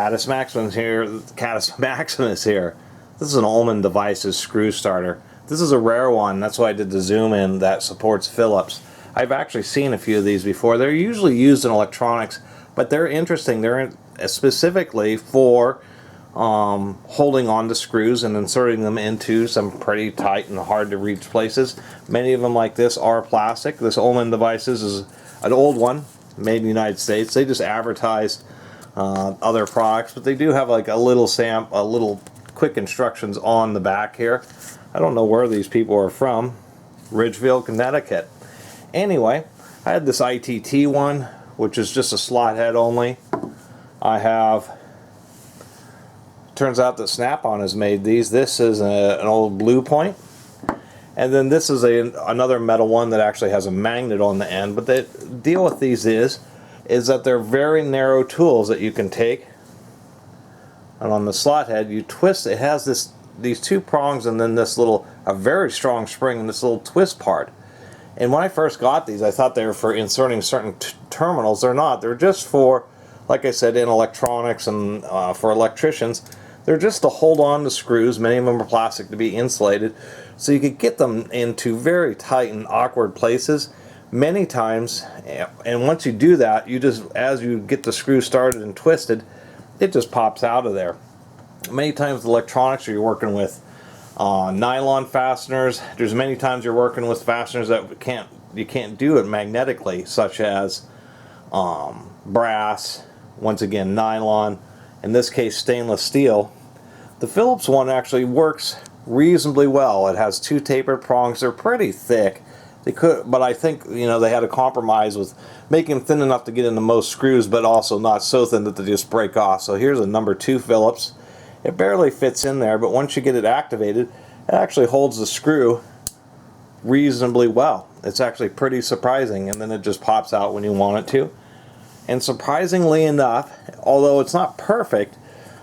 Catus Maximus here. Catus Maximus here. This is an Ullman Devices screw starter. This is a rare one. That's why I did the zoom in that supports Phillips. I've actually seen a few of these before. They're usually used in electronics, but they're interesting. They're specifically for holding on to screws and inserting them into some pretty tight and hard to reach places. Many of them like this are plastic. This Ullman Devices is an old one, made in the United States. They just advertised other products, but they do have like a little quick instructions on the back here. I don't know where these people are from. Ridgeville, Connecticut. Anyway, I had this ITT one, which is just a slot head only. I have, turns out that Snap-on has made these. This is an old Blue Point. And then this is another metal one that actually has a magnet on the end. But the deal with these is that they're very narrow tools that you can take. And on the slot head, you twist. It has these two prongs and then this a very strong spring and this little twist part. And when I first got these, I thought they were for inserting certain terminals. They're not. They're just for, like I said, in electronics and for electricians. They're just to hold on to screws. Many of them are plastic to be insulated. So you could get them into very tight and awkward places many times. And once you do that, as you get the screw started and twisted, it just pops out of there. Many times with electronics, you're working with nylon fasteners. There's many times you're working with fasteners that you can't do it magnetically, such as brass, once again nylon, in this case stainless steel. The Phillips one actually works reasonably well. It has two tapered prongs. They're pretty thick. But I think they had a compromise with making them thin enough to get into most screws, but also not so thin that they just break off. So here's a number 2 Phillips. It barely fits in there, but once you get it activated, it actually holds the screw reasonably well. It's actually pretty surprising, and then it just pops out when you want it to. And surprisingly enough, although it's not perfect,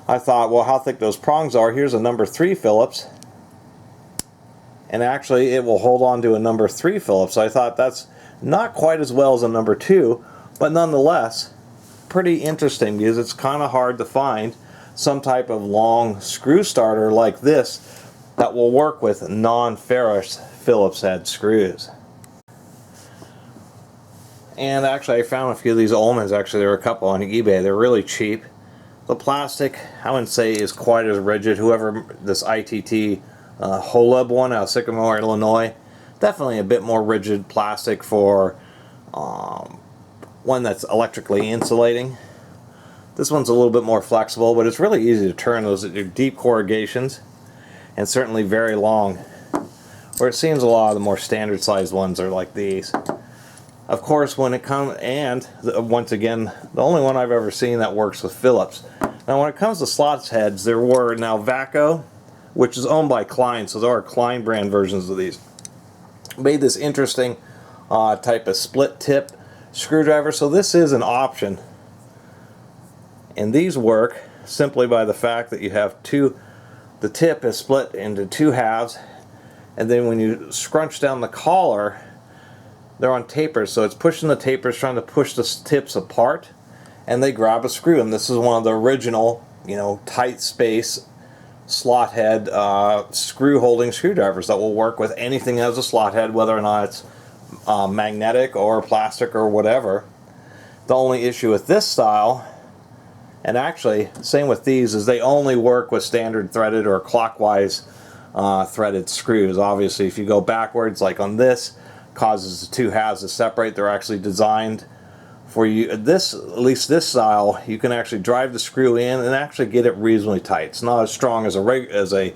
I thought, well, how thick those prongs are. Here's a number 3 Phillips, and actually it will hold on to a number 3 Phillips. So I thought that's not quite as well as a number 2, but nonetheless pretty interesting, because it's kind of hard to find some type of long screw starter like this that will work with non-ferrous Phillips head screws. And actually I found a few of these Ullmans. Actually, there were a couple on eBay. They're really cheap. The plastic, I wouldn't say is quite as rigid. Whoever this ITT Holub one out of Sycamore, Illinois, definitely a bit more rigid plastic for one that's electrically insulating. This one's a little bit more flexible, but it's really easy to turn. Those are deep corrugations, and certainly very long. Where it seems a lot of the more standard sized ones are like these. Of course, when it comes, and once again, the only one I've ever seen that works with Phillips. Now when it comes to slot heads, there were now Vaco, which is owned by Klein, so there are Klein brand versions of these. Made this interesting type of split tip screwdriver, so this is an option. And these work simply by the fact that you have the tip is split into 2 halves, and then when you scrunch down the collar, they're on tapers, so it's pushing the tapers, trying to push the tips apart, and they grab a screw. And this is one of the original, tight space slot head screw holding screwdrivers that will work with anything as a slot head, whether or not it's magnetic or plastic or whatever. The only issue with this style, and actually same with these, is they only work with standard threaded or clockwise threaded screws. Obviously if you go backwards, like on this, causes the 2 halves to separate. They're actually designed for you. At least this style, you can actually drive the screw in and actually get it reasonably tight. It's not as strong as a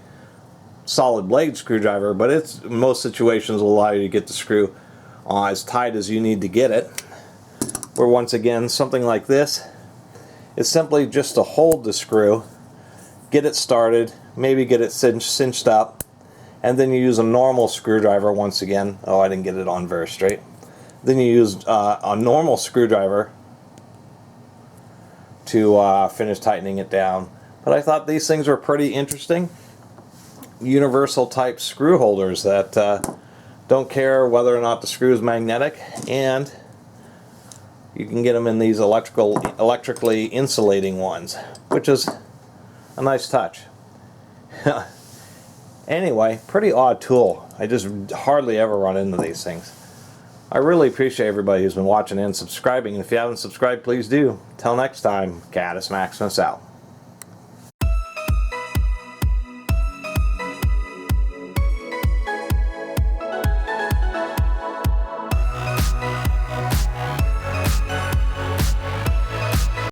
solid blade screwdriver, but it's in most situations will allow you to get the screw as tight as you need to get it. Where once again, something like this is simply just to hold the screw, get it started, maybe get it cinched up, and then you use a normal screwdriver once again. Oh, I didn't get it on very straight. Then you use a normal screwdriver to finish tightening it down. But I thought these things were pretty interesting. Universal type screw holders that don't care whether or not the screw is magnetic, and you can get them in these electrically insulating ones, which is a nice touch. Anyway, pretty odd tool. I just hardly ever run into these things. I really appreciate everybody who's been watching and subscribing. If you haven't subscribed, please do. Till next time, Catus Maximus out.